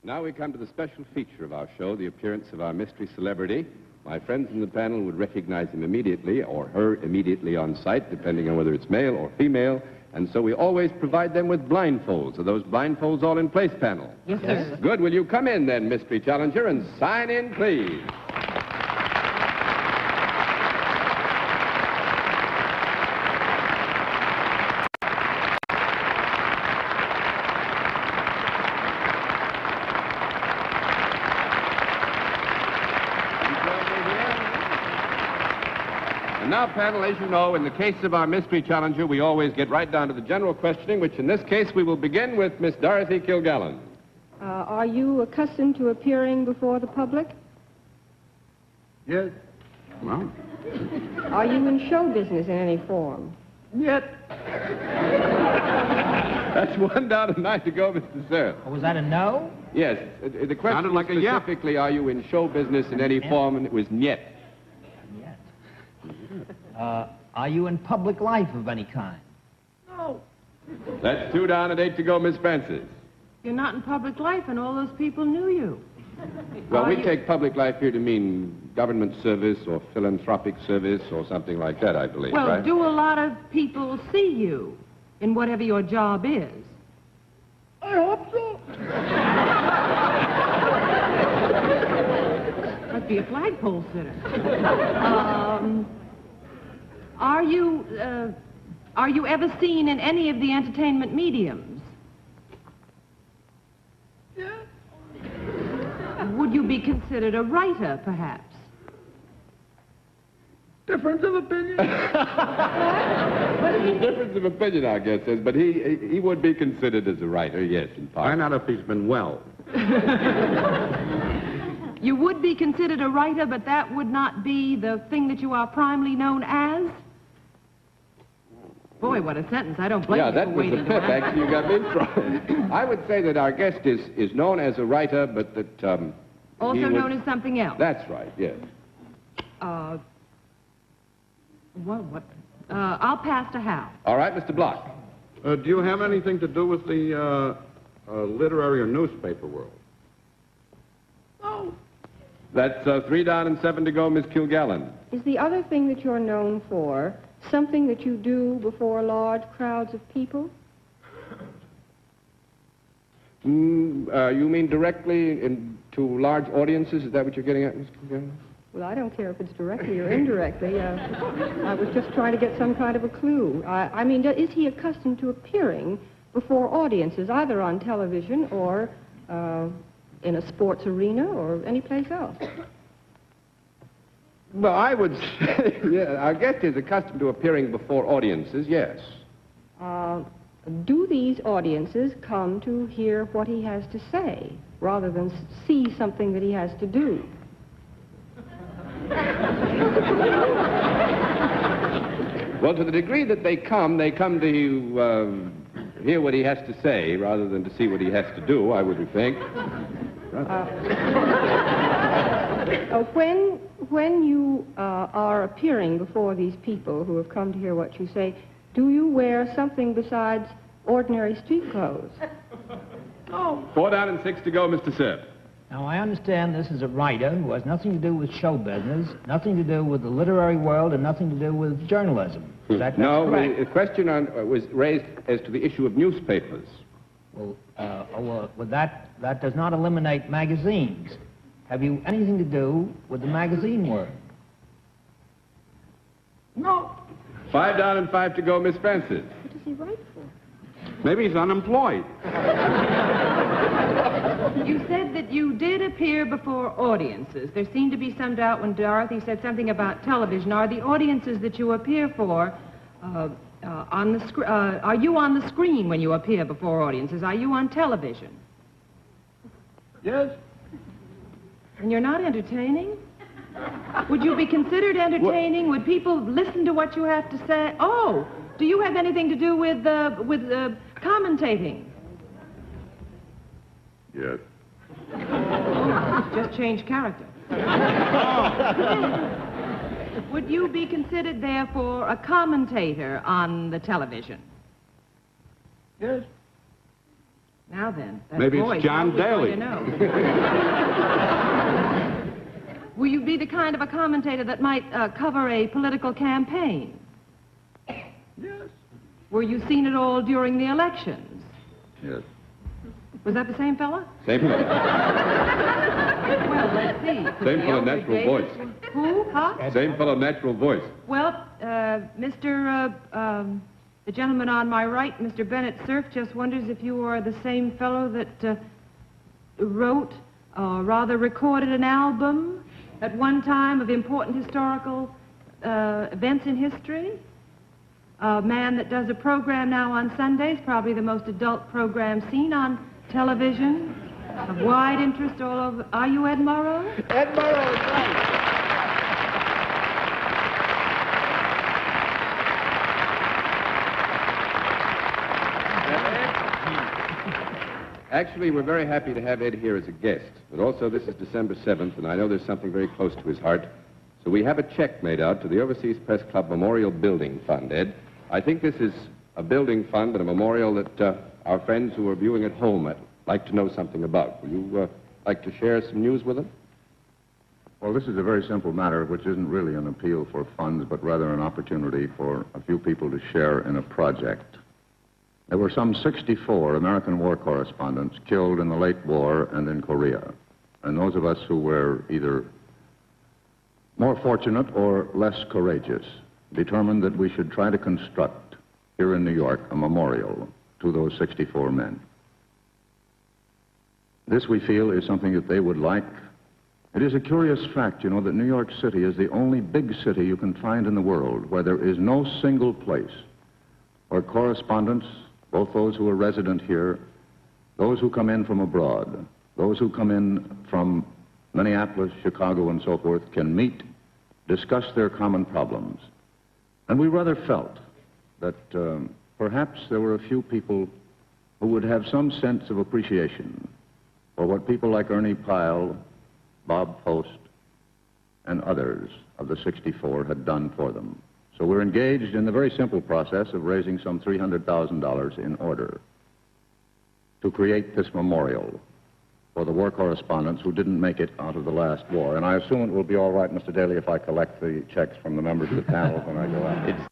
Now we come to the special feature of our show, the appearance of our mystery celebrity. My friends in the panel would recognize him immediately, or her immediately on sight, depending on whether it's male or female. And so we always provide them with blindfolds. Are those blindfolds all in place, panel? Yes, sir. Good. Will you come in then, mystery challenger, and sign in, please? Now, panel, as you know, in the case of our mystery challenger, we always get right down to the general questioning, which in this case we will begin with Miss Dorothy Kilgallen. Are you accustomed to appearing before the public? Yes. Well. Are you in show business in any form? Yet. That's 1 down and 9 to go, Mr. Sir. Oh, was that a no? Yes. The question Sounded like a yep. specifically, are you in show business in any form? And it was niet. Yes. Are you in public life of any kind? No. That's 2 down and 8 to go, Miss Francis. You're not in public life, and all those people knew you. Well, we take public life here to mean government service or philanthropic service or something like that, I believe, Well, right? do a lot of people see you in whatever your job is? I hope so. Must be a flagpole sitter. Are you ever seen in any of the entertainment mediums? Yeah. Would you be considered a writer, perhaps? Difference of opinion. There's a difference of opinion, I guess, but he would be considered as a writer, yes, in part. Why not if he's been well? You would be considered a writer, but that would not be the thing that you are primarily known as? Boy, what a sentence. I don't blame you that for was waiting a to pip, answer. actually. You got me in trouble. I would say that our guest is known as a writer, but that... Also known as something else. That's right, yes. I'll pass to Hal. All right, Mr. Block. Do you have anything to do with the literary or newspaper world? No. That's 3 down and 7 to go, Miss Kilgallen. Is the other thing that you're known for something that you do before large crowds of people? You mean directly to large audiences? Is that what you're getting at, Miss Kilgallen? Well, I don't care if it's directly or indirectly. I was just trying to get some kind of a clue. I mean, is he accustomed to appearing before audiences, either on television or in a sports arena or any place else? Well, I would say, yeah, our guest is accustomed to appearing before audiences, yes. Do these audiences come to hear what he has to say, rather than see something that he has to do? Well, to the degree that they come to hear what he has to say, rather than to see what he has to do, I would think. When you are appearing before these people who have come to hear what you say, do you wear something besides ordinary street clothes? No. 4 down and 6 to go, Mr. Sip. Now, I understand this is a writer who has nothing to do with show business, nothing to do with the literary world, and nothing to do with journalism. Is that correct? The question was raised as to the issue of newspapers. Well, that does not eliminate magazines. Have you anything to do with the magazine world? No. 5 down and 5 to go, Miss Francis. What does he write for? Maybe he's unemployed. You said that you did appear before audiences. There seemed to be some doubt when Dorothy said something about television. Are the audiences that you appear for are you on the screen when you appear before audiences? Are you on television? Yes. And you're not entertaining? Would you be considered entertaining? Would people listen to what you have to say? Oh, do you have anything to do with commentating? Yes. Just change character. Would you be considered, therefore, a commentator on the television? Yes. Now then, that Maybe it's voice, John how are we Daly. going to know? Will you be the kind of a commentator that might cover a political campaign? Yes. Were you seen at all during the elections? Yes. Was that the same fella? Same fellow. Well, let's see. Same fellow, natural voice. Who? Huh? Same fellow, natural voice. Well, the gentleman on my right, Mr. Bennett Cerf, just wonders if you are the same fellow that wrote, or rather recorded an album at one time of important historical events in history. A man that does a program now on Sundays, probably the most adult program seen on television, of wide interest all over. Are you Ed Murrow? Ed Murrow, is right. Actually, we're very happy to have Ed here as a guest, but also this is December 7th, and I know there's something very close to his heart. So we have a check made out to the Overseas Press Club Memorial Building Fund, Ed. I think this is a building fund and a memorial that our friends who are viewing at home would like to know something about. Will you like to share some news with them? Well, this is a very simple matter, which isn't really an appeal for funds, but rather an opportunity for a few people to share in a project. There were some 64 American war correspondents killed in the late war and in Korea. And those of us who were either more fortunate or less courageous determined that we should try to construct here in New York a memorial to those 64 men. This, we feel, is something that they would like. It is a curious fact, you know, that New York City is the only big city you can find in the world where there is no single place where correspondents, both those who are resident here, those who come in from abroad, those who come in from Minneapolis, Chicago, and so forth, can meet, discuss their common problems. And we rather felt that perhaps there were a few people who would have some sense of appreciation for what people like Ernie Pyle, Bob Post, and others of the 64 had done for them. So we're engaged in the very simple process of raising some $300,000 in order to create this memorial for the war correspondents who didn't make it out of the last war. And I assume it will be all right, Mr. Daly, if I collect the checks from the members of the panel when I go out.